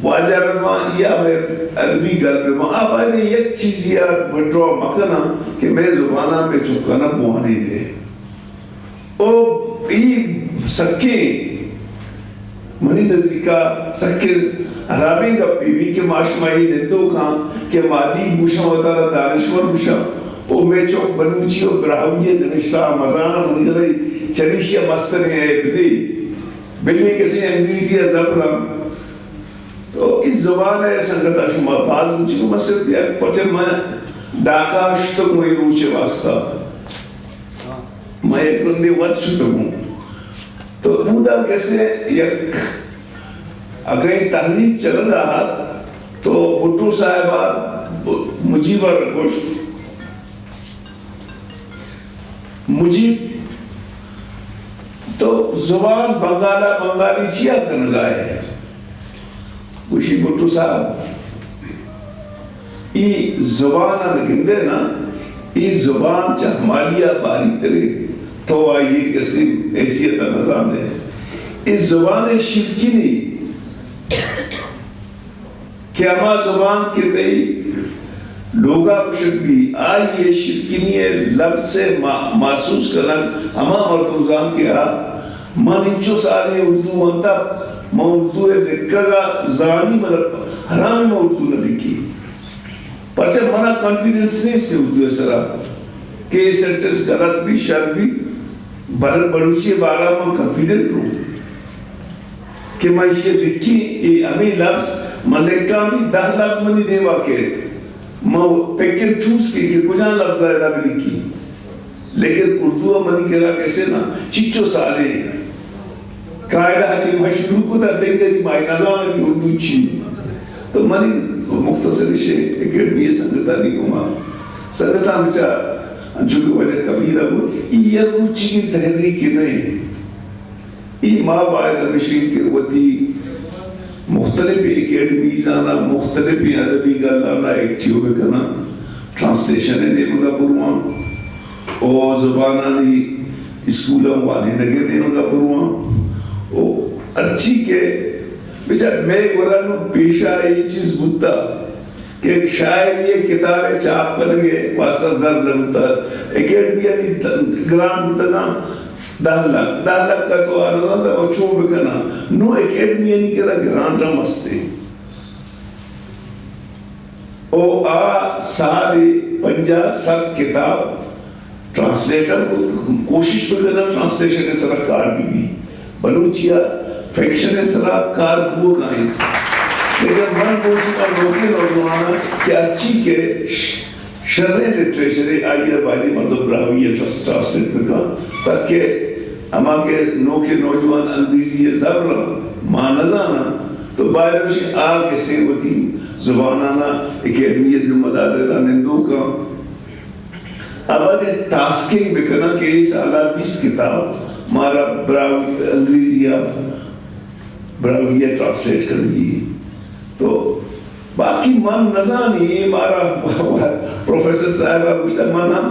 واجہ بمان یا میں ادبی گل بمان آپ آئے یک چیز یا وڈرا مکنا کہ میں زبانہ میں چکانا بوانے دے او ای سکے منی نزدیکا سکر عرابی کا پی کے معاشمائی نندو کھان کہ مادی بوشا ہوتا رہا دانشور بوشا او میں چوک بلوچی و براہویے نوشتہ مزانہ منی گلے چلیشیا مستر ہیں بلی کسی انگلیزی زبرم تو اس زبان ہے سنگتا شما باز مجھے کو مسجد پیا پچھر میں ڈاکا شتک میں روچے واسطہ میں ایک رندے ود شتک ہوں تو مودا کیسے یک اگر تحریک چل رہا تو بھٹو صاحبہ مجیبہ رکوشت مجیب تو زبان بنگالی چیا کنگائے ہے کچھ بھٹو صاحب ای زبان گندے نا ای زبان چہمالیہ باری ترے تو آئیے کسی حیثیت نظام ہے اس زبان شرکی نہیں کہ اما زبان کے تئی لوگا کشک بھی آئیے شرکی نہیں لفظ سے محسوس کرنا اما مردوزان کے من انچو سالے اردو منتا میں اردو لکھا گا زانی مطلب حرام میں اردو نہ لکھی پر سے منا کانفیڈنس نہیں اس سے اردو سرا کہ سینٹرز غلط بھی شر بھی بلوچی بارہ میں کانفیڈنٹ ہوں کہ میں اسے لکھی ہمیں لفظ میں لکھا بھی 10 لفظ منی دے واقع میں پیکن چوز کی کہ کجا لفظ زیادہ بھی لکھی لیکن اردو منی کہا کیسے نا چچو سالے قائدہ چی مشروع کو تا دنگا دی مائی نظام کی اردو چی تو منی مختصر شے اکیڈمی سنگتا نہیں گما سنگتا بچا جو کہ وجہ کبیرہ ہو یہ روچی کی تحریک نہیں یہ ماں باید مشرین کی وطی مختلف اکیڈمیز آنا مختلف ادبی گالانا ایکٹیو بکنا ٹرانسلیشن ہے دے مگا بروان اور زبانانی اسکولوں والے نگے دے مگا بروان ارچی کے بچار میں قرآنوں پیشہ یہ چیز بودتا کہ ایک شاعر یہ کتابیں چاپ کرنگے واسطہ زر لگتا اکیڈمیانی گران بودتا گا 10 لاکھ کا تو آرہا تھا وہ چھو بکنا نو اکیڈمیانی کہتا گران رمستے او سارے 50-60 کتاب ٹرانسلیٹر کو کوشش بکنا ٹرانسلیشن اس طرح کار بھی بلوچیا فیکشن اس طرح کار دو گائیں لیکن من کوشش کا لوگی نوجوانا کہ اچھی کے شرح لٹریچر آئیے بائدی مردم براہویہ ٹرانسلیٹ بکا تاکہ اما کے نوجوان انگریزی زبر ماں نزانا تو باید بشی آگ سے ہوتی زبانانا اکیڈمی ذمہ دار دا نندو کا اب آدھے ٹاسکنگ بکنا کہ اس علا 20 کتاب مارا انگریزیہ براویہ ٹرانسلیٹ کرنگی تو باقی من نزانی یہ مارا پروفیسر صاحبہ پوچھتا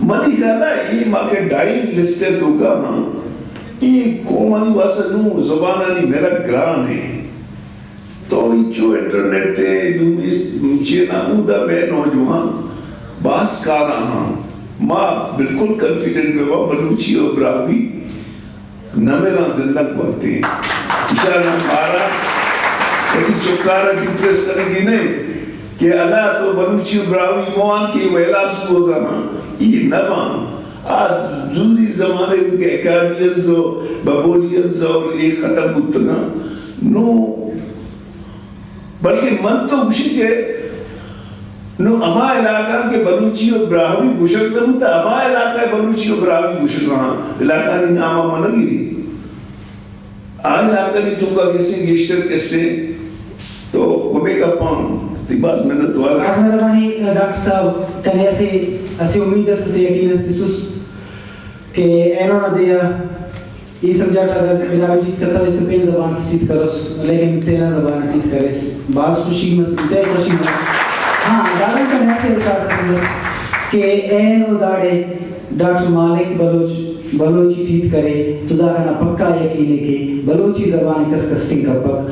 منی کہنا یہ ماں کے ڈائنگ لسٹے تو کہاں یہ کومانی واسا نو زبانانی میرا گران ہے تو انچو انٹرنیٹ مجھے نامودہ میں نوجوان باس کارا ہاں ماں بالکل کنفیڈنٹ میں وہ بلوچی اور براوی نمیران زندگ بھرتے ہیں اشارہ مارا ایسی چکارہ ڈپریس کرنے کی نہیں کہ اللہ تو بلوچی و براوی موان کی ویلاس ہوگا ہاں یہ نبان آج زوری زمانے کے اکاڈینز و بابولینز اور ایک ختم بتنا نو بلکہ من تو گوشی کے نو اما علاقہ کے بلوچی و براوی گوشک نہ ہوتا اما علاقہ بلوچی و براوی گوشک رہا علاقہ نہیں نامہ منگی دی آج علاقہ نہیں تو کا کسی گشتر کیسے تو گمے کا پان تی باز محنت والا آج مہربانی ڈاکٹر صاحب کہنے ایسے امید ہے سے یقین ہے تسوس کہ اینو نہ دیا یہ سمجھا تھا کہ میرا وجید کرتا ہے اس کو پین زبان سے ٹھیک کرو لیکن تینا زبان ٹھیک کرے بعض خوشی میں سنتے خوشی میں ہاں دارن کا ایسے احساس ہے کہ اینو داڑے ڈاکٹر مالک بلوچی ٹھیک کرے تو دارنا پکا یقین ہے کہ بلوچی زبان کس کس ٹھیک کر پک